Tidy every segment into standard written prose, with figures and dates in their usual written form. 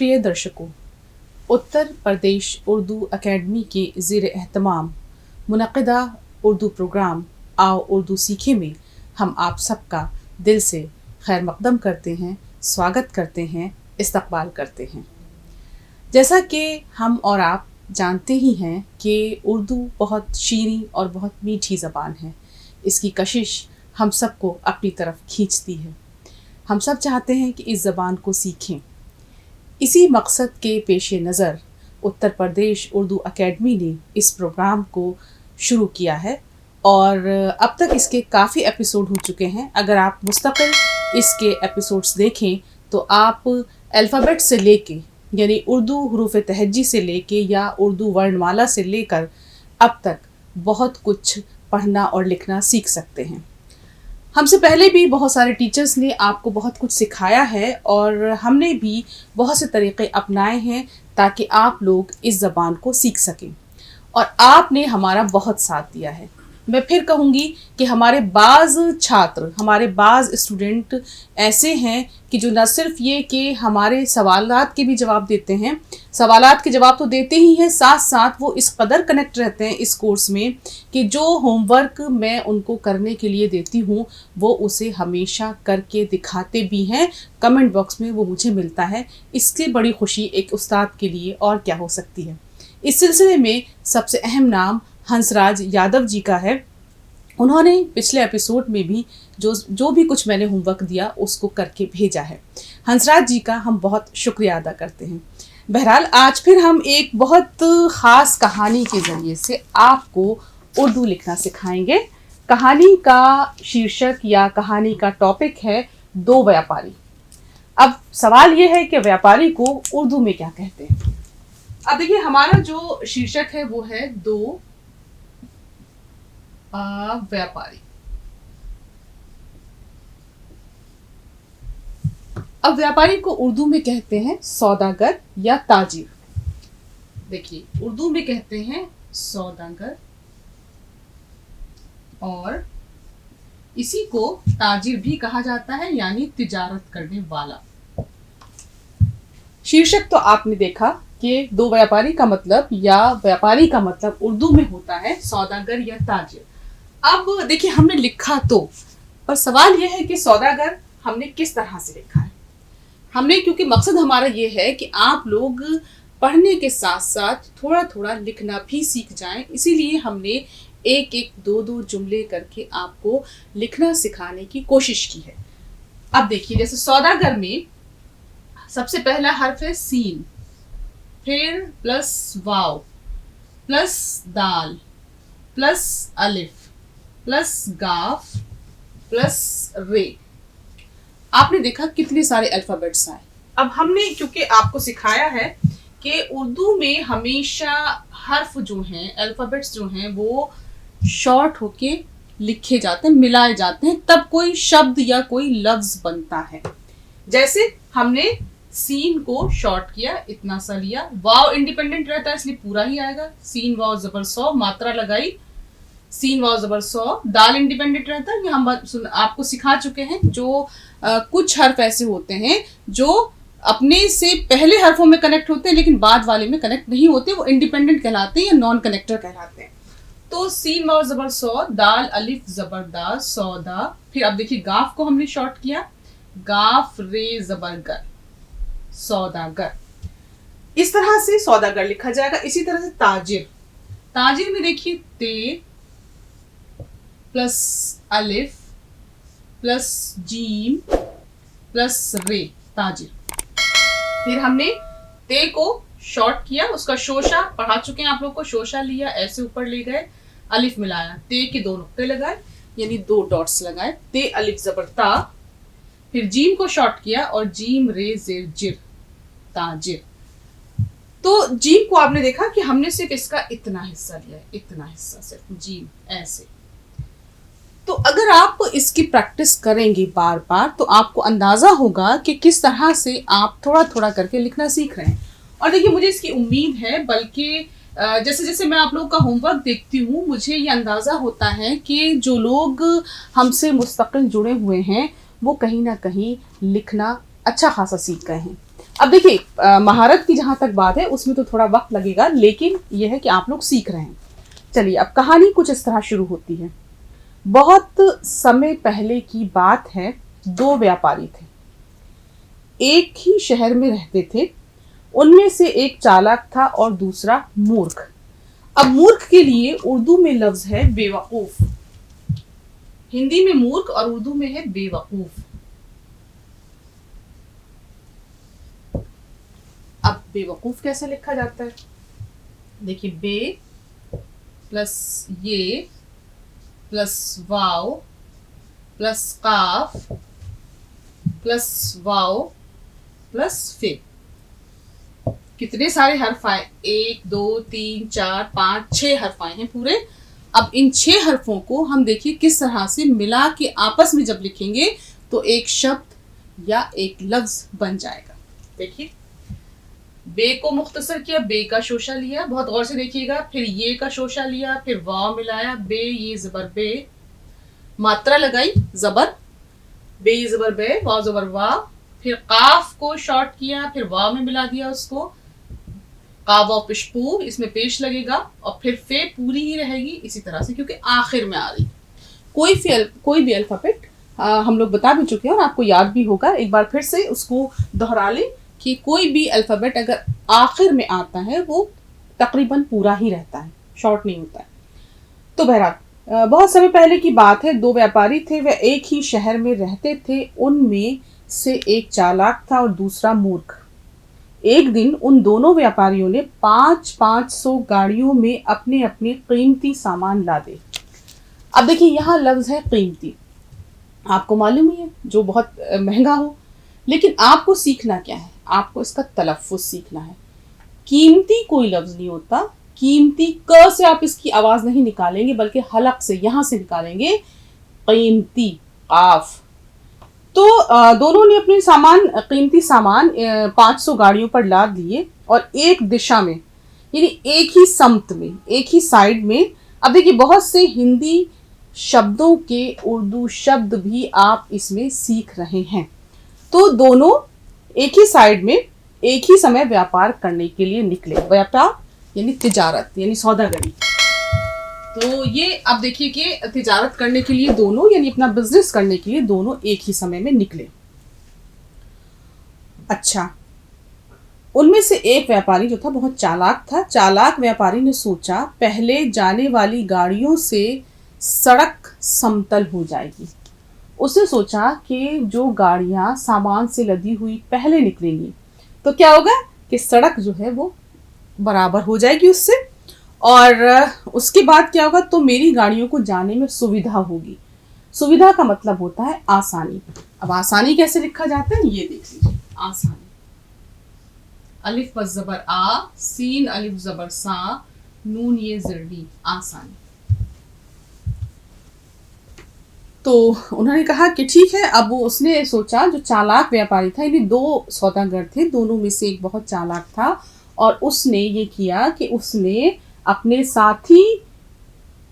प्रिय दर्शकों, उत्तर प्रदेश उर्दू अकेडमी के ज़ेर एहतमाम मुनक़िदा उर्दू प्रोग्राम आओ उर्दू सीखे में हम आप सबका दिल से खैर मक़दम करते हैं, स्वागत करते हैं, इस्तक़बाल करते हैं। जैसा कि हम और आप जानते ही हैं कि उर्दू बहुत शीरीं और बहुत मीठी ज़बान है। इसकी कशिश हम सबको अपनी तरफ खींचती है। हम सब चाहते हैं कि इस ज़बान को सीखें। इसी मकसद के पेश नज़र उत्तर प्रदेश उर्दू अकेडमी ने इस प्रोग्राम को शुरू किया है और अब तक इसके काफ़ी एपिसोड हो चुके हैं। अगर आप मुस्तकिल इसके एपिसोड्स देखें तो आप अल्फ़ाबेट से लेके यानी उर्दू हुरूफ़ तहज्जी से लेके या उर्दू वर्णमाला से लेकर अब तक बहुत कुछ पढ़ना और लिखना सीख सकते हैं। हमसे पहले भी बहुत सारे टीचर्स ने आपको बहुत कुछ सिखाया है और हमने भी बहुत से तरीक़े अपनाए हैं ताकि आप लोग इस ज़बान को सीख सकें और आपने हमारा बहुत साथ दिया है। मैं फिर कहूँगी कि हमारे बाज़ छात्र, हमारे बाज़ स्टूडेंट ऐसे हैं कि जो न सिर्फ ये कि हमारे सवालात के भी जवाब देते हैं, सवालात के जवाब तो देते ही हैं, साथ साथ वो इस कदर कनेक्ट रहते हैं इस कोर्स में कि जो होमवर्क मैं उनको करने के लिए देती हूँ वो उसे हमेशा करके दिखाते भी हैं। कमेंट बॉक्स में वो मुझे मिलता है। इससे बड़ी खुशी एक उस्ताद के लिए और क्या हो सकती है। इस सिलसिले में सबसे अहम नाम हंसराज यादव जी का है। उन्होंने पिछले एपिसोड में भी जो भी कुछ मैंने होमवर्क दिया उसको करके भेजा है। हंसराज जी का हम बहुत शुक्रिया अदा करते हैं। बहरहाल आज फिर हम एक बहुत ख़ास कहानी के ज़रिए से आपको उर्दू लिखना सिखाएंगे। कहानी का शीर्षक या कहानी का टॉपिक है दो व्यापारी। अब सवाल ये है कि व्यापारी को उर्दू में क्या कहते हैं। अब देखिए हमारा जो शीर्षक है वो है दो व्यापारी। अब व्यापारी को उर्दू में कहते हैं सौदागर या ताजिर। देखिए उर्दू में कहते हैं सौदागर और इसी को ताजिर भी कहा जाता है यानी तिजारत करने वाला। शीर्षक तो आपने देखा कि दो व्यापारी का मतलब या व्यापारी का मतलब उर्दू में होता है सौदागर या ताजिर। अब देखिए हमने लिखा तो, पर सवाल यह है कि सौदागर हमने किस तरह से लिखा है। हमने क्योंकि मकसद हमारा ये है कि आप लोग पढ़ने के साथ साथ थोड़ा थोड़ा लिखना भी सीख जाएं, इसीलिए हमने एक एक दो दो जुमले करके आपको लिखना सिखाने की कोशिश की है। अब देखिए जैसे सौदागर में सबसे पहला हर्फ है सीन, फिर प्लस वाव प्लस दाल प्लस अलिफ प्लस गाफ प्लस रे। आपने देखा कितने सारे अल्फ़ाबेट्स आए। अब हमने क्योंकि आपको सिखाया है कि उर्दू में हमेशा हर्फ जो हैं, अल्फ़ाबेट्स जो हैं वो शॉर्ट होके लिखे जाते हैं, मिलाए जाते हैं, तब कोई शब्द या कोई लफ्ज़ बनता है। जैसे हमने सीन को शॉर्ट किया, इतना सा लिया। वाव इंडिपेंडेंट रहता है इसलिए पूरा ही आएगा। सीन वाव ज़बर सौ, मात्रा लगाई, सीन वाव ज़बर सौ। दाल इंडिपेंडेंट रहता है, ये हम आपको सिखा चुके हैं। जो कुछ हर्फ ऐसे होते हैं जो अपने से पहले हर्फों में कनेक्ट होते हैं लेकिन बाद वाले में कनेक्ट नहीं होते, वो इंडिपेंडेंट कहलाते हैं या नॉन कनेक्टर कहलाते हैं। तो सीन वाव ज़बर सौ, दाल अलिफ ज़बर दा, सौदा। फिर अब देखिए गाफ को हमने शॉर्ट किया, गाफ रे ज़बर गर, सौदागर। इस तरह से सौदागर लिखा जाएगा। इसी तरह से ताजिर, ताजिर में देखिए ते प्लस अलिफ प्लस जीम प्लस रे, ताजिर। फिर हमने ते को शॉर्ट किया, उसका शोशा पढ़ा चुके हैं आप लोग को। शोशा लिया, ऐसे ऊपर ले गए, अलिफ मिलाया, ते के दो नुक्ते लगाए यानी दो डॉट्स लगाए, ते अलिफ ज़बर ता। फिर जीम को शॉर्ट किया और जीम रे जेर जिर, ताजिर। तो जीम को आपने देखा कि हमने सिर्फ इसका इतना हिस्सा लिया है, इतना हिस्सा सिर्फ जीम, ऐसे। तो अगर आप इसकी प्रैक्टिस करेंगे बार बार तो आपको अंदाज़ा होगा कि किस तरह से आप थोड़ा थोड़ा करके लिखना सीख रहे हैं। और देखिए मुझे इसकी उम्मीद है, बल्कि जैसे जैसे मैं आप लोगों का होमवर्क देखती हूँ मुझे ये अंदाज़ा होता है कि जो लोग हमसे मुस्तकिल जुड़े हुए हैं वो कहीं ना कहीं लिखना अच्छा खासा सीख गए हैं। अब देखिए महारत की जहां तक बात है उसमें तो थोड़ा वक्त लगेगा, लेकिन यह है कि आप लोग सीख रहे हैं। चलिए अब कहानी कुछ इस तरह शुरू होती है। बहुत समय पहले की बात है, दो व्यापारी थे, एक ही शहर में रहते थे। उनमें से एक चालाक था और दूसरा मूर्ख। अब मूर्ख के लिए उर्दू में लफ्ज है बेवकूफ। हिंदी में मूर्ख और उर्दू में है बेवकूफ। अब बेवकूफ कैसे लिखा जाता है? देखिए, बे प्लस ये प्लस वाव प्लस काफ प्लस वाव प्लस फे। कितने सारे हर्फ आए? 1 2 3 4 5 6 हर्फ आए हैं पूरे। अब इन 6 हर्फों को हम देखिए किस तरह से मिला के आपस में जब लिखेंगे तो एक शब्द या एक लफ्ज बन जाएगा। देखिए, बे को मुख्तसर किया, बे का शोशा लिया, बहुत गौर से देखिएगा, फिर ये का शोशा लिया, फिर वाव मिलाया, बे ये जबर बे, मात्रा लगाई जबर, बे ये जबर बे, वाव जबर वाव, फिर काफ को शॉर्ट किया, फिर वाव में मिला दिया उसको, काफ वाव पिशपू, इसमें पेश लगेगा, और फिर फे पूरी ही रहेगी इसी तरह से क्योंकि आखिर में आ रही। कोई भी अल्फाबेट हम लोग बता भी चुके हैं और आपको याद भी होगा, एक बार फिर से उसको दोहरा लें कि कोई भी अल्फाबेट अगर आखिर में आता है वो तकरीबन पूरा ही रहता है, शॉर्ट नहीं होता है। तो बहरहाल बहुत समय पहले की बात है, दो व्यापारी थे, वे एक ही शहर में रहते थे। उनमें से एक चालाक था और दूसरा मूर्ख। एक दिन उन दोनों व्यापारियों ने 500 गाड़ियों में अपने अपने कीमती सामान लादे। अब देखिए यहाँ लफ्ज है कीमती, आपको मालूम ही है जो बहुत महंगा हो, लेकिन आपको सीखना क्या है? आपको इसका तलफ्फुज सीखना है। कीमती कोई लफ्ज नहीं होता, कीमती क से आप इसकी आवाज नहीं निकालेंगे बल्कि हलक से यहां से निकालेंगे, कीमती काफ। तो दोनों ने अपने कीमती सामान 500 गाड़ियों पर लाद दिए और एक दिशा में, यानी एक ही समत में, एक ही साइड में। अब देखिए बहुत से हिंदी शब्दों के उर्दू शब्द भी आप इसमें सीख रहे हैं। तो दोनों एक ही साइड में एक ही समय व्यापार करने के लिए निकले। व्यापार यानी तिजारत, यानी सौदागरी। तो ये अब देखिए कि तिजारत करने के लिए दोनों, यानी अपना बिजनेस करने के लिए दोनों एक ही समय में निकले। अच्छा, उनमें से एक व्यापारी जो था बहुत चालाक था। चालाक व्यापारी ने सोचा पहले जाने वाली गाड़ियों से सड़क समतल हो जाएगी। उसने सोचा कि जो गाड़ियां सामान से लदी हुई पहले निकलेंगी तो क्या होगा कि सड़क जो है वो बराबर हो जाएगी उससे, और उसके बाद क्या होगा तो मेरी गाड़ियों को जाने में सुविधा होगी। सुविधा का मतलब होता है आसानी। अब आसानी कैसे लिखा जाता है ये देख लीजिए। आसानी, अलिफ बस जबर आ, सीन अलिफ जबर सा, नून ये जर्दी, आसानी। तो उन्होंने कहा कि ठीक है। अब वो उसने सोचा, जो चालाक व्यापारी था, यानी दो सौदागर थे, दोनों में से एक बहुत चालाक था और उसने ये किया कि उसने अपने साथी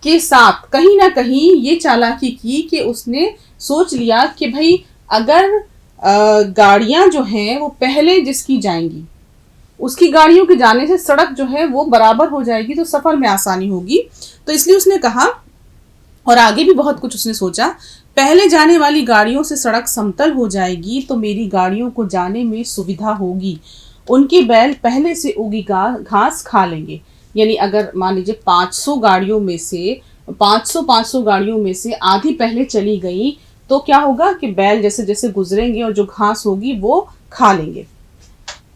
के साथ कहीं ना कहीं ये चालाकी की कि उसने सोच लिया कि भाई अगर गाड़ियां जो हैं वो पहले जिसकी जाएंगी उसकी गाड़ियों के जाने से सड़क जो है वो बराबर हो जाएगी तो सफर में आसानी होगी। तो इसलिए उसने कहा, और आगे भी बहुत कुछ उसने सोचा, पहले जाने वाली गाड़ियों से सड़क समतल हो जाएगी तो मेरी गाड़ियों को जाने में सुविधा होगी। उनके बैल पहले से उगी घास खा लेंगे। यानी अगर मान लीजिए 500 गाड़ियों में से 500 गाड़ियों में से आधी पहले चली गई तो क्या होगा कि बैल जैसे जैसे गुजरेंगे और जो घास होगी वो खा लेंगे।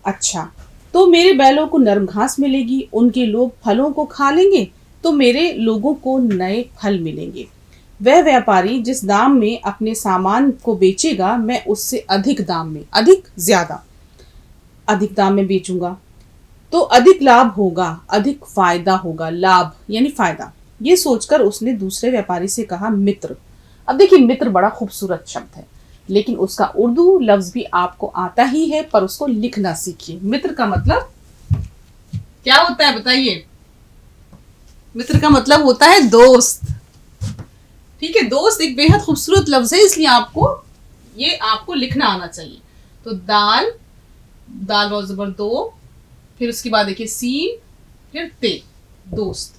अच्छा, तो मेरे बैलों को नरम घास मिलेगी, उनके लोग फलों को खा लेंगे तो मेरे लोगों को नए फल मिलेंगे। वह व्यापारी जिस दाम में अपने सामान को बेचेगा मैं उससे अधिक दाम में, अधिक दाम में बेचूंगा तो अधिक लाभ होगा, अधिक फायदा होगा। लाभ यानी फायदा। ये सोचकर उसने दूसरे व्यापारी से कहा मित्र। अब देखिए मित्र बड़ा खूबसूरत शब्द है, लेकिन उसका उर्दू लफ्ज भी आपको आता ही है, पर उसको लिखना सीखिए। मित्र का मतलब क्या होता है बताइए? मित्र का मतलब होता है दोस्त। ठीक है, दोस्त एक बेहद खूबसूरत लफ्ज है, इसलिए आपको लिखना आना चाहिए। तो दाल दाल वाव ज़बर दो, फिर उसके बाद देखिए सीन, फिर ते, दोस्त।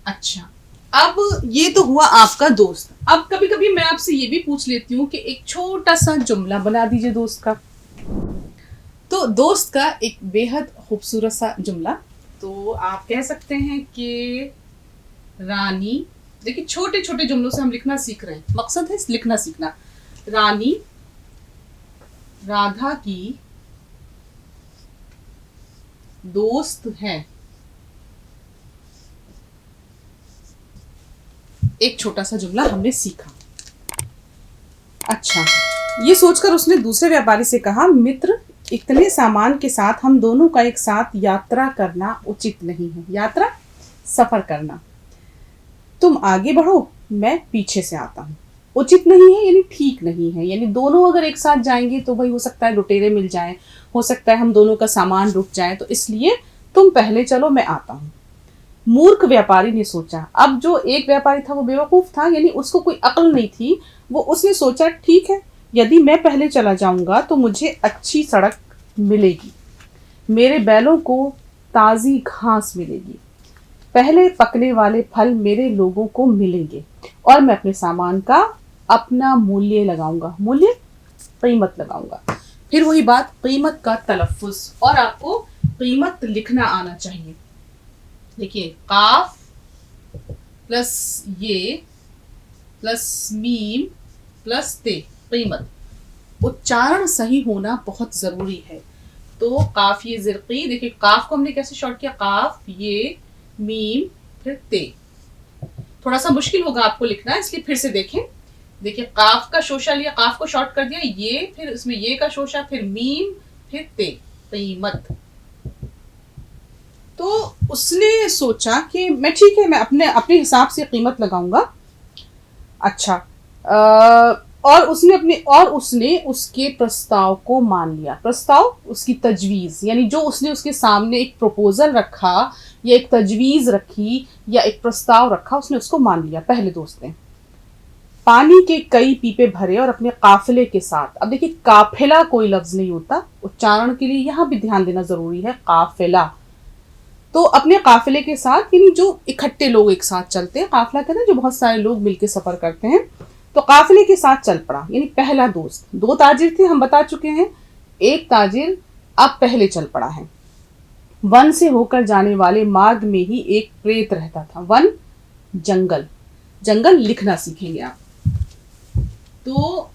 अच्छा, अब ये तो हुआ आपका दोस्त। अब कभी कभी मैं आपसे ये भी पूछ लेती हूँ कि एक छोटा सा जुमला बना दीजिए दोस्त का। तो दोस्त का एक बेहद खूबसूरत सा जुमला, तो आप कह सकते हैं कि रानी, देखिए छोटे छोटे जुमलों से हम लिखना सीख रहे हैं, मकसद है लिखना सीखना। रानी राधा की दोस्त है। एक छोटा सा जुमला हमने सीखा। अच्छा, ये सोचकर उसने दूसरे व्यापारी से कहा, मित्र, इतने सामान के साथ हम दोनों का एक साथ यात्रा करना उचित नहीं है। यात्रा, सफर करना। तुम आगे बढ़ो, मैं पीछे से आता हूँ। उचित नहीं है यानी ठीक नहीं है, यानी दोनों अगर एक साथ जाएंगे तो भाई हो सकता है लुटेरे मिल जाएं, हो सकता है हम दोनों का सामान रुक जाए, तो इसलिए तुम पहले चलो, मैं आता हूँ। मूर्ख व्यापारी ने सोचा। अब जो एक व्यापारी था वो बेवकूफ था, यानी उसको कोई अक्ल नहीं थी। वो उसने सोचा, ठीक है, यदि मैं पहले चला जाऊंगा तो मुझे अच्छी सड़क मिलेगी, मेरे बैलों को ताज़ी घास मिलेगी, पहले पकने वाले फल मेरे लोगों को मिलेंगे, और मैं अपने सामान का अपना मूल्य लगाऊंगा। मूल्य, कीमत लगाऊंगा। फिर वही बात, कीमत का तलफ्फुज, और आपको कीमत लिखना आना चाहिए। देखिए, काफ प्लस ये प्लस मीम प्लस ते, कीमत। उच्चारण सही होना बहुत जरूरी है। तो काफ ये ज़िरक़ी, देखिए काफ को हमने कैसे शॉर्ट किया, काफ ये मीम फिर ते। थोड़ा सा मुश्किल होगा आपको लिखना, इसलिए फिर से देखें। देखिए, काफ का शोशा लिया, काफ को शॉर्ट कर दिया, ये, फिर इसमें ये का शोशा, फिर मीम, फिर ते, कीमत। तो उसने सोचा कि मैं ठीक है, मैं अपने हिसाब से कीमत लगाऊंगा। अच्छा, और उसने उसके प्रस्ताव को मान लिया। प्रस्ताव, उसकी तजवीज़, यानी जो उसने उसके सामने एक प्रपोजल रखा या एक तजवीज़ रखी या एक प्रस्ताव रखा, उसने उसको मान लिया पहले दोस्त ने। पानी के कई पीपे भरे और अपने काफिले के साथ। अब देखिए, काफिला कोई लफ्ज़ नहीं होता, उच्चारण के लिए यहाँ भी ध्यान देना ज़रूरी है, काफिला। तो अपने काफिले के साथ, यानी जो इकट्ठे लोग एक साथ चलते हैं, काफिला कहते हैं जो बहुत सारे लोग मिलकर सफ़र करते हैं, तो काफिले के साथ चल पड़ा। यानी पहला दोस्त। दो ताजिर थे, हम बता चुके हैं। एक ताजिर अब पहले चल पड़ा है। वन से होकर जाने वाले मार्ग में ही एक प्रेत रहता था। वन, जंगल। जंगल लिखना सीखेंगे आप। तो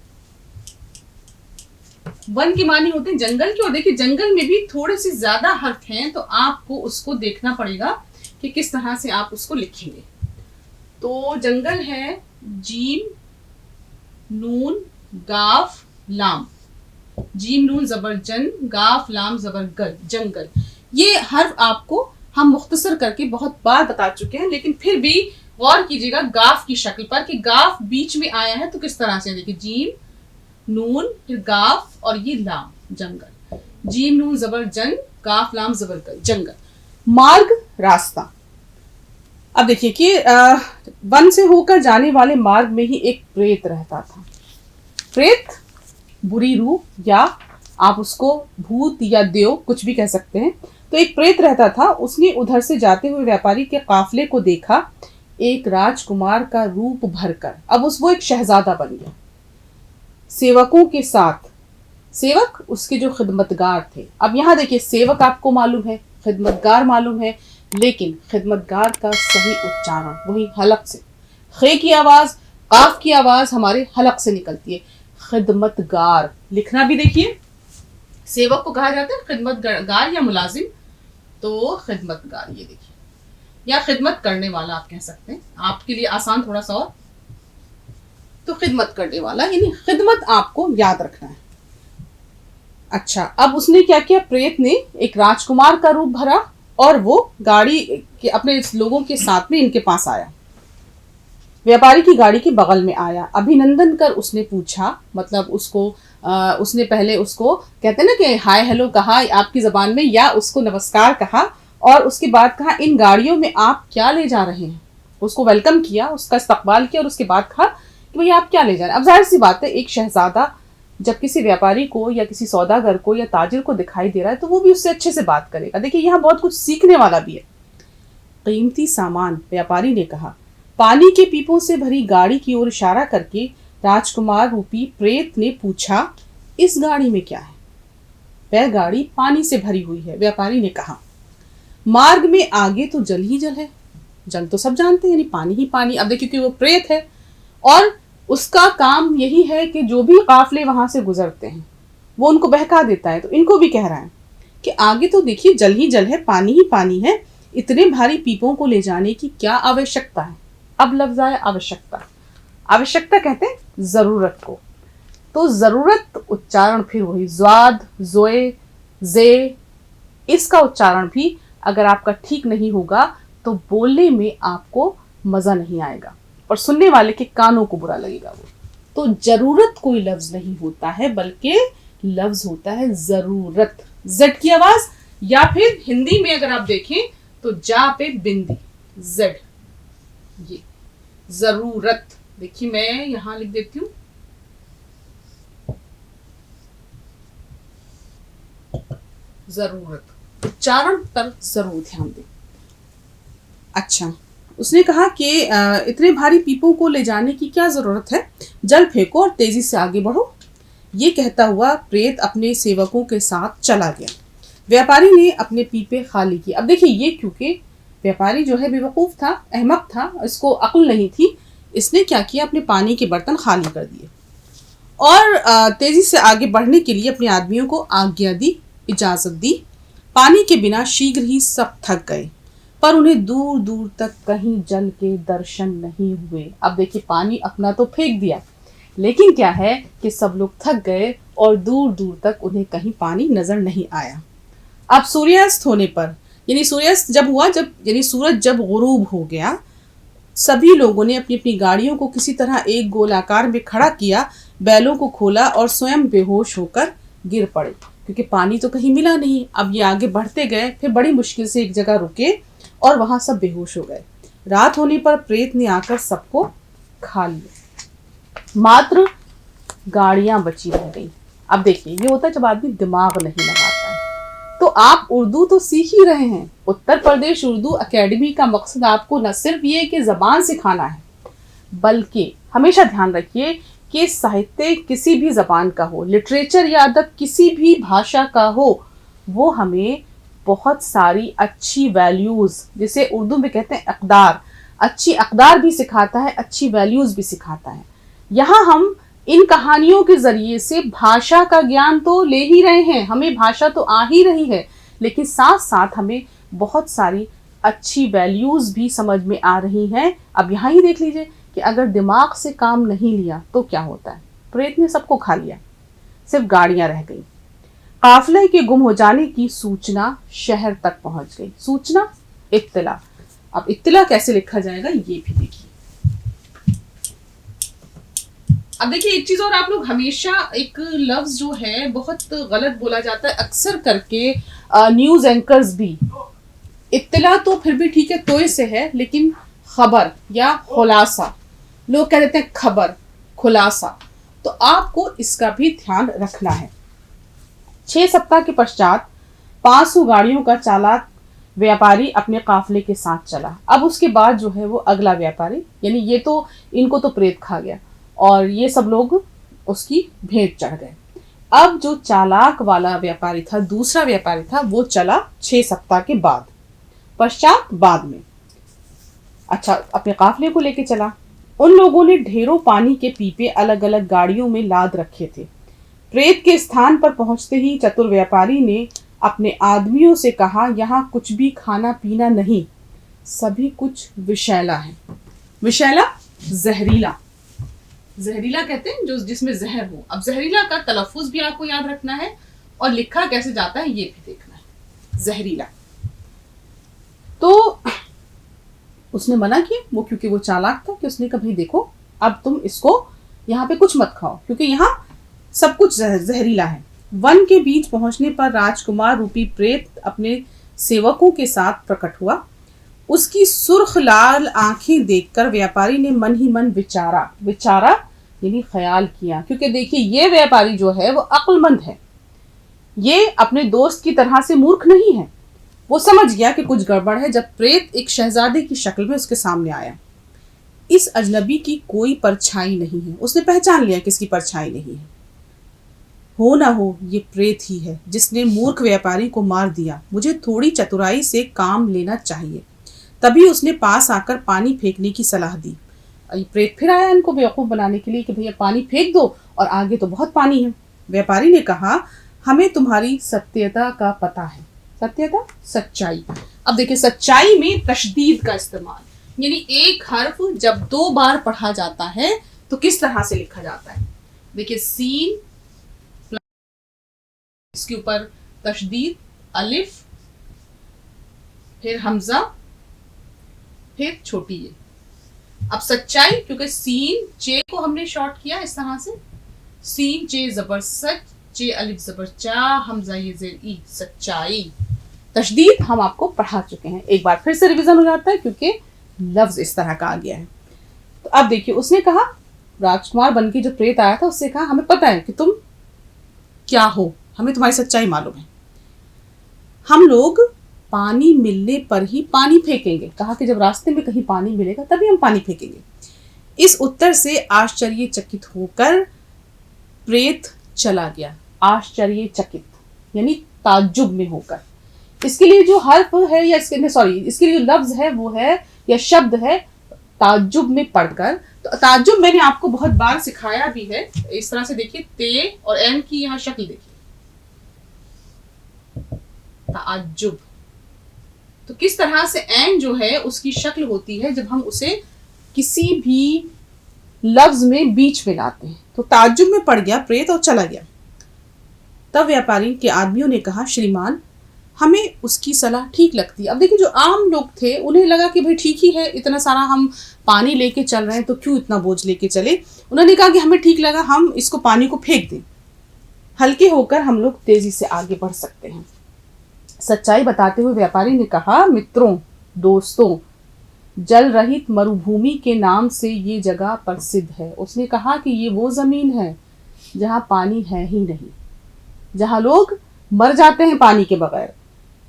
वन की मानी होते हैं जंगल की, और देखिए जंगल में भी थोड़े से ज्यादा हर्फ हैं, तो आपको उसको देखना पड़ेगा कि किस तरह से आप उसको लिखेंगे। तो जंगल है जीम नून गाफ लाम, जीम नून ज़बर जन, गाफ लाम ज़बर गल, जंगल। ये हर्फ आपको हम मुख्तसर करके बहुत बार बता चुके हैं, लेकिन फिर भी गौर कीजिएगा गाफ की शक्ल पर कि गाफ बीच में आया है तो किस तरह से। देखिए, जीम नून फिर गाफ और ये लाम, जंगल। जीम नून ज़बर जन, गाफ लाम ज़बर गल, जंगल। मार्ग, रास्ता। अब देखिए कि वन से होकर जाने वाले मार्ग में ही एक प्रेत रहता था। प्रेत, बुरी रूह, या आप उसको भूत या देव कुछ भी कह सकते हैं। तो एक प्रेत रहता था। उसने उधर से जाते हुए व्यापारी के काफिले को देखा, एक राजकुमार का रूप भरकर। अब वो एक शहजादा बन गया, सेवकों के साथ। सेवक उसके जो खिदमतगार थे। अब यहाँ देखिए, सेवक आपको मालूम है, खिदमतगार मालूम है, लेकिन खिदमतगार का सही उच्चारण वही हलक से, खे की आवाज, काफ की आवाज हमारे हलक से निकलती है। खिदमतगार लिखना भी देखिए, सेवक को कहा जाता है खिदमतगार या मुलाजिम, तो खिदमतगार ये देखिए, या खिदमत करने वाला आप कह सकते हैं, आपके लिए आसान थोड़ा सा और। तो खिदमत करने वाला, यानी खिदमत आपको याद रखना है। अच्छा, अब उसने क्या किया, प्रेत ने एक राजकुमार का रूप भरा और वो गाड़ी के अपने लोगों के साथ में इनके पास आया। व्यापारी की गाड़ी के बगल में आया, अभिनंदन कर उसने पूछा, मतलब उसको उसने पहले उसको कहते हैं ना कि हाय हेलो कहा आपकी ज़बान में, या उसको नमस्कार कहा, और उसके बाद कहा इन गाड़ियों में आप क्या ले जा रहे हैं। उसको वेलकम किया, उसका इस्तकबाल किया, और उसके बाद कहा कि भैया आप क्या ले जा रहे हैं। अब जाहिर सी बात है, एक शहजादा जब किसी व्यापारी को या किसी सौदागर को या ताजिर को दिखाई दे रहा है तो वो भी उससे अच्छे से बात करेगा। देखिए यहाँ बहुत कुछ सीखने वाला भी है। कीमती सामान, व्यापारी ने कहा। पानी के पीपों से भरी गाड़ी की ओर इशारा करके राजकुमार रूपी प्रेत ने पूछा, इस गाड़ी में क्या है? वह गाड़ी पानी से भरी हुई है, व्यापारी ने कहा। मार्ग में आगे तो जल ही जल है। जल तो सब जानते हैं, यानी पानी ही पानी। अब देखिए क्योंकि वो प्रेत है और उसका काम यही है कि जो भी काफले वहां से गुजरते हैं वो उनको बहका देता है। तो इनको भी कह रहा है कि आगे तो देखिए जल ही जल है, पानी ही पानी है, इतने भारी पीपों को ले जाने की क्या आवश्यकता है? अब लफ्ज आया आवश्यकता। आवश्यकता कहते हैं जरूरत को। तो जरूरत उच्चारण फिर वही ज्वाद, जोए, जे, इसका उच्चारण भी अगर आपका ठीक नहीं होगा तो बोलने में आपको मजा नहीं आएगा और सुनने वाले के कानों को बुरा लगेगा। वो तो जरूरत कोई लफ्ज नहीं होता है, बल्कि लफ्ज होता है जरूरत। जेड की आवाज, या फिर हिंदी में अगर आप देखें तो जा पे बिंदी, जेड, ये जरूरत। देखिए मैं यहां लिख देती हूं, जरूरत। उच्चारण पर जरूर ध्यान दें। अच्छा, उसने कहा कि इतने भारी पीपों को ले जाने की क्या जरूरत है, जल फेंको और तेजी से आगे बढ़ो। ये कहता हुआ प्रेत अपने सेवकों के साथ चला गया। व्यापारी ने अपने पीपे खाली किए। अब देखिए ये क्योंकि व्यापारी जो है बेवकूफ था, अहमक था, इसको अक्ल नहीं थी, इसने क्या किया, अपने पानी के बर्तन खाली कर दिए और तेजी से आगे बढ़ने के लिए अपने आदमियों को आज्ञा दी, इजाजत दी। पानी के बिना शीघ्र ही सब थक गए, पर उन्हें दूर दूर तक कहीं जल के दर्शन नहीं हुए। अब देखिए पानी अपना तो फेंक दिया, लेकिन क्या है कि सब लोग थक गए और दूर दूर तक उन्हें कहीं पानी नजर नहीं आया। अब सूर्यास्त होने पर, यानी सूर्यास्त जब हुआ, जब यानी सूरज जब गुरूब हो गया, सभी लोगों ने अपनी अपनी गाड़ियों को किसी तरह एक गोलाकार में खड़ा किया, बैलों को खोला और स्वयं बेहोश होकर गिर पड़े, क्योंकि पानी तो कहीं मिला नहीं। अब ये आगे बढ़ते गए, फिर बड़ी मुश्किल से एक जगह रुके और वहां सब बेहोश हो गए। रात होने पर प्रेत ने आकर सबको खा लिया, मात्र गाड़ियां बची रह गई। अब देखिए ये होता है जब आदमी दिमाग नहीं लगाता है। तो आप उर्दू तो सीख ही रहे हैं। उत्तर प्रदेश उर्दू एकेडमी का मकसद आपको न सिर्फ ये कि जबान सिखाना है, बल्कि हमेशा ध्यान रखिए कि साहित्य किसी भी जबान का हो, लिटरेचर या अदब किसी भी भाषा का हो, वो हमें बहुत सारी अच्छी वैल्यूज, जिसे उर्दू में कहते हैं अक़दार, अच्छी अक़दार भी सिखाता है, अच्छी वैल्यूज भी सिखाता है। यहाँ हम इन कहानियों के जरिए से भाषा का ज्ञान तो ले ही रहे हैं, हमें भाषा तो आ ही रही है, लेकिन साथ साथ हमें बहुत सारी अच्छी वैल्यूज भी समझ में आ रही हैं। अब यहाँ ही देख लीजिए कि अगर दिमाग से काम नहीं लिया तो क्या होता है। प्रेत ने सबको खा लिया, सिर्फ गाड़ियां रह गई। काफले के गुम हो जाने की सूचना शहर तक पहुंच गई। सूचना, इत्तला। अब इत्तला कैसे लिखा जाएगा ये भी देखिए। अब देखिए एक चीज और, आप लोग हमेशा एक लफ्ज जो है बहुत गलत बोला जाता है अक्सर करके, न्यूज एंकर्स भी। इत्तला तो फिर भी ठीक है, तोय से है, लेकिन खबर या खुलासा, लोग कह देते हैं खबर, खुलासा, तो आपको इसका भी ध्यान रखना है। 6 सप्ताह के पश्चात 500 गाड़ियों का चालाक व्यापारी अपने काफले के साथ चला। अब उसके बाद जो है वो अगला व्यापारी, यानी ये तो इनको तो प्रेत खा गया और ये सब लोग उसकी भेंट चढ़ गए। अब जो चालाक वाला व्यापारी था, दूसरा व्यापारी था, वो चला 6 सप्ताह के बाद, पश्चात बाद में। अच्छा, अपने काफले को लेके चला। उन लोगों ने ढेरों पानी के पीपे अलग अलग गाड़ियों में लाद रखे थे। प्रेत के स्थान पर पहुंचते ही चतुर व्यापारी ने अपने आदमियों से कहा, यहाँ कुछ भी खाना पीना नहीं, सभी कुछ विषैला है। विषैला जहरीला, जहरीला कहते हैं जो जिसमें जहर हो। अब जहरीला का तलफ्फुज भी आपको याद रखना है और लिखा कैसे जाता है ये भी देखना है, जहरीला। तो उसने मना किया, वो क्योंकि वो चालाक था कि उसने कहा भाई देखो अब तुम इसको यहाँ पे कुछ मत खाओ, क्योंकि यहाँ सब कुछ जहरीला है। वन के बीच पहुंचने पर राजकुमार रूपी प्रेत अपने सेवकों के साथ प्रकट हुआ। उसकी सुर्ख लाल आंखें देखकर व्यापारी ने मन ही मन विचारा, विचारा यानी ख्याल किया, क्योंकि देखिए ये व्यापारी जो है वो अक्लमंद है, ये अपने दोस्त की तरह से मूर्ख नहीं है। वो समझ गया कि कुछ गड़बड़ है जब प्रेत एक शहजादे की शक्ल में उसके सामने आया। इस अजनबी की कोई परछाई नहीं है, उसने पहचान लिया कि इसकी परछाई नहीं है। हो ना हो ये प्रेत ही है जिसने मूर्ख व्यापारी को मार दिया। मुझे थोड़ी चतुराई से काम लेना चाहिए। तभी उसने पास आकर पानी फेंकने की सलाह दी। ये प्रेत फिर आया इनको बेवकूफ़ बनाने के लिए कि भैया पानी फेंक दो और आगे तो बहुत पानी है। व्यापारी ने कहा, हमें तुम्हारी सत्यता का पता है। सत्यता, सच्चाई। अब देखिए सच्चाई में तशदीद का इस्तेमाल, यानी एक हर्फ जब 2 बार पढ़ा जाता है तो किस तरह से लिखा जाता है। देखिए सीन, इसके ऊपर तशदीद, अलिफ, फिर हमजा, फिर छोटी ये। अब सच्चाई, क्योंकि सीन चे को हमने शॉर्ट किया इस तरह से, सीन चे जबर सच, चे अलिफ जबर चा, हमजा ये जेर ई, सच्चाई। तशदीद हम आपको पढ़ा चुके हैं, एक बार फिर से रिवीजन हो जाता है क्योंकि लफ्ज इस तरह का आ गया है। तो अब देखिए उसने कहा, राजकुमार बन के जो प्रेत आया था उससे कहा, हमें पता है कि तुम क्या हो, हमें तुम्हारी सच्चाई मालूम है। हम लोग पानी मिलने पर ही पानी फेंकेंगे। कहा कि जब रास्ते में कहीं पानी मिलेगा तभी हम पानी फेंकेंगे। इस उत्तर से आश्चर्यचकित होकर प्रेत चला गया। आश्चर्यचकित यानी ताज्जुब में होकर। इसके लिए जो हर्फ है या इसके लिए जो लफ्ज है वो है या शब्द है ताज्जुब में पढ़कर। तो ताज्जुब मैंने आपको बहुत बार सिखाया भी है। इस तरह से देखिए, ते और एन की यहाँ शक्ल देखिए, ताज्जुब। तो किस तरह से एन जो है उसकी शक्ल होती है जब हम उसे किसी भी लफ्ज में बीच में लाते हैं। तो ताज्जुब में पड़ गया प्रेत और चला गया। तब व्यापारी के आदमियों ने कहा, श्रीमान हमें उसकी सलाह ठीक लगती है। अब देखिए जो आम लोग थे उन्हें लगा कि भाई ठीक ही है, इतना सारा हम पानी लेके चल रहे हैं तो क्यों इतना बोझ लेके चले। उन्होंने कहा कि हमें ठीक लगा, हम इसको पानी को फेंक दें, हल्के होकर हम लोग तेजी से आगे बढ़ सकते हैं। सच्चाई बताते हुए व्यापारी ने कहा, मित्रों, दोस्तों, जल रहित मरुभूमि के नाम से ये जगह प्रसिद्ध है। उसने कहा कि ये वो जमीन है जहाँ पानी है ही नहीं, जहाँ लोग मर जाते हैं पानी के बगैर।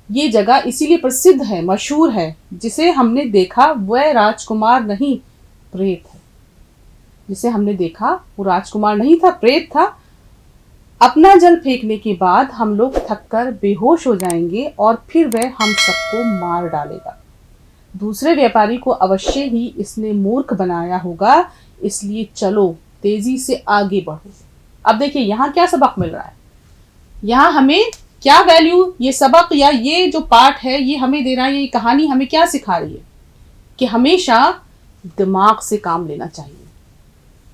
ये जगह इसीलिए प्रसिद्ध है, मशहूर है। जिसे हमने देखा वह राजकुमार नहीं, प्रेत है। जिसे हमने देखा वो राजकुमार नहीं था, प्रेत था। अपना जल फेंकने के बाद हम लोग थककर बेहोश हो जाएंगे और फिर वह हम सबको मार डालेगा। दूसरे व्यापारी को अवश्य ही इसने मूर्ख बनाया होगा, इसलिए चलो तेजी से आगे बढ़ो। अब देखिए यहाँ क्या सबक मिल रहा है, यहाँ हमें क्या वैल्यू, ये सबक या ये जो पाठ है ये हमें दे रहा है, ये कहानी हमें क्या सिखा रही है कि हमेशा दिमाग से काम लेना चाहिए।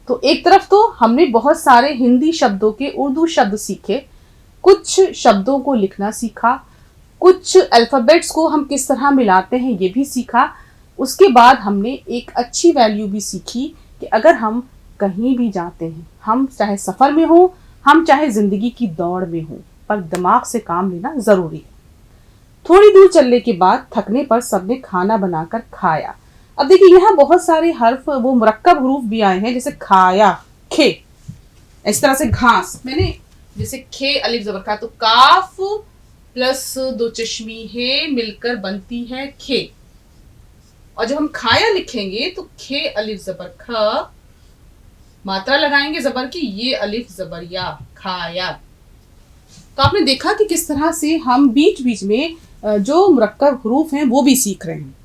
तो एक तरफ तो हमने बहुत सारे हिंदी शब्दों के उर्दू शब्द सीखे, कुछ शब्दों को लिखना सीखा, कुछ अल्फ़ाबेट्स को हम किस तरह मिलाते हैं ये भी सीखा। उसके बाद हमने एक अच्छी वैल्यू भी सीखी कि अगर हम कहीं भी जाते हैं, हम चाहे सफ़र में हो, हम चाहे ज़िंदगी की दौड़ में हो, पर दिमाग से काम लेना ज़रूरी है। थोड़ी दूर चलने के बाद थकने पर सबने खाना बनाकर खाया। अब देखिए यहाँ बहुत सारे हर्फ वो मुरक्कब हरूफ भी आए हैं, जैसे खाया, खे, इस तरह से घास। मैंने जैसे खे अलिफ जबर खा, तो काफ प्लस 2 चश्मी है मिलकर बनती है खे। और जब हम खाया लिखेंगे तो खे अलिफ जबर ख, मात्रा लगाएंगे जबर की, ये अलिफ जबर या, खाया। तो आपने देखा कि किस तरह से हम बीच बीच में जो मुरक्कब हरूफ हैं वो भी सीख रहे हैं।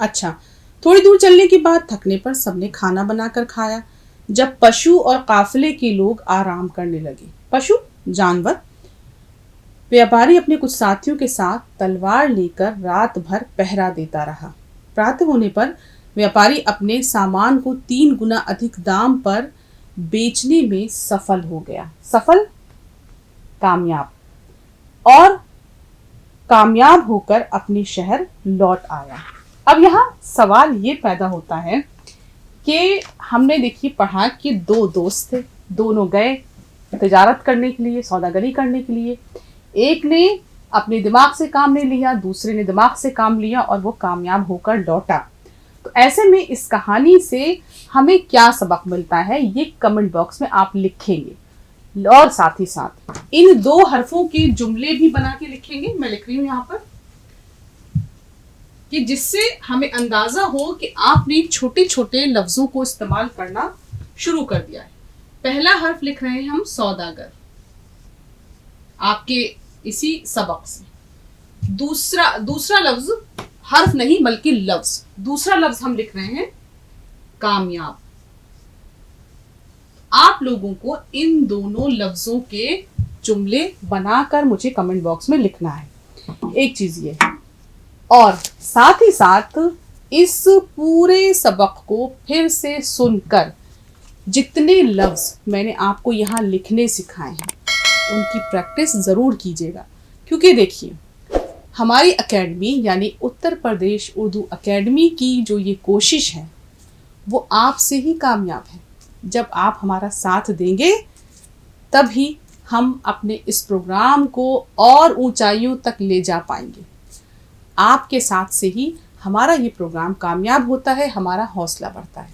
अच्छा, थोड़ी दूर चलने के बाद थकने पर सबने खाना बनाकर खाया। जब पशु और काफिले के लोग आराम करने लगे, पशु जानवर, व्यापारी अपने कुछ साथियों के साथ तलवार लेकर रात भर पहरा देता रहा। प्रातः होने पर व्यापारी अपने सामान को 3 गुना अधिक दाम पर बेचने में सफल हो गया। सफल, कामयाब, और कामयाब होकर अपने शहर लौट आया। अब यहाँ सवाल ये पैदा होता है कि हमने देखिए पढ़ा कि 2 दोस्त थे, दोनों गए तिजारत करने के लिए, सौदागरी करने के लिए। एक ने अपने दिमाग से काम नहीं लिया, दूसरे ने दिमाग से काम लिया और वो कामयाब होकर लौटा। तो ऐसे में इस कहानी से हमें क्या सबक मिलता है, ये कमेंट बॉक्स में आप लिखेंगे। और साथ ही साथ इन 2 हरफों के जुमले भी बना के लिखेंगे। मैं लिख रही हूं यहां पर, कि जिससे हमें अंदाजा हो कि आपने छोटे छोटे लफ्जों को इस्तेमाल करना शुरू कर दिया है। पहला हर्फ लिख रहे हैं हम सौदागर, आपके इसी सबक से। दूसरा लफ्ज, हर्फ नहीं बल्कि लफ्ज, दूसरा लफ्ज हम लिख रहे हैं कामयाब। आप लोगों को इन दोनों लफ्जों के जुमले बनाकर मुझे कमेंट बॉक्स में लिखना है। एक चीज ये है, और साथ ही साथ इस पूरे सबक को फिर से सुनकर जितने लफ्ज मैंने आपको यहाँ लिखने सिखाए हैं उनकी प्रैक्टिस ज़रूर कीजिएगा। क्योंकि देखिए, हमारी एकेडमी यानी उत्तर प्रदेश उर्दू एकेडमी की जो ये कोशिश है वो आपसे ही कामयाब है। जब आप हमारा साथ देंगे तभी हम अपने इस प्रोग्राम को और ऊंचाइयों तक ले जा पाएंगे। आपके साथ से ही हमारा ये प्रोग्राम कामयाब होता है, हमारा हौसला बढ़ता है।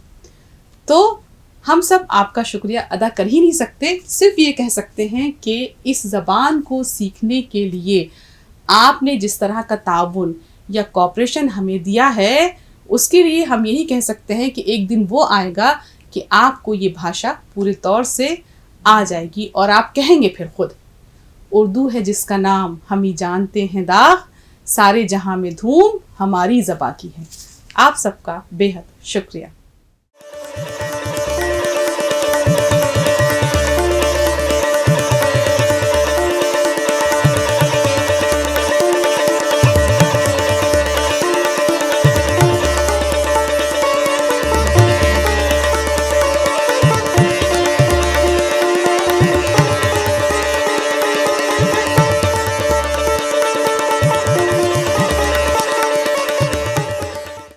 तो हम सब आपका शुक्रिया अदा कर ही नहीं सकते, सिर्फ ये कह सकते हैं कि इस ज़बान को सीखने के लिए आपने जिस तरह का ताउन या कॉपरेशन हमें दिया है, उसके लिए हम यही कह सकते हैं कि एक दिन वो आएगा कि आपको ये भाषा पूरे तौर से आ जाएगी और आप कहेंगे फिर खुद, उर्दू है जिसका नाम हम ही जानते हैं दाग, सारे जहां में धूम हमारी ज़बां की है। आप सबका बेहद शुक्रिया।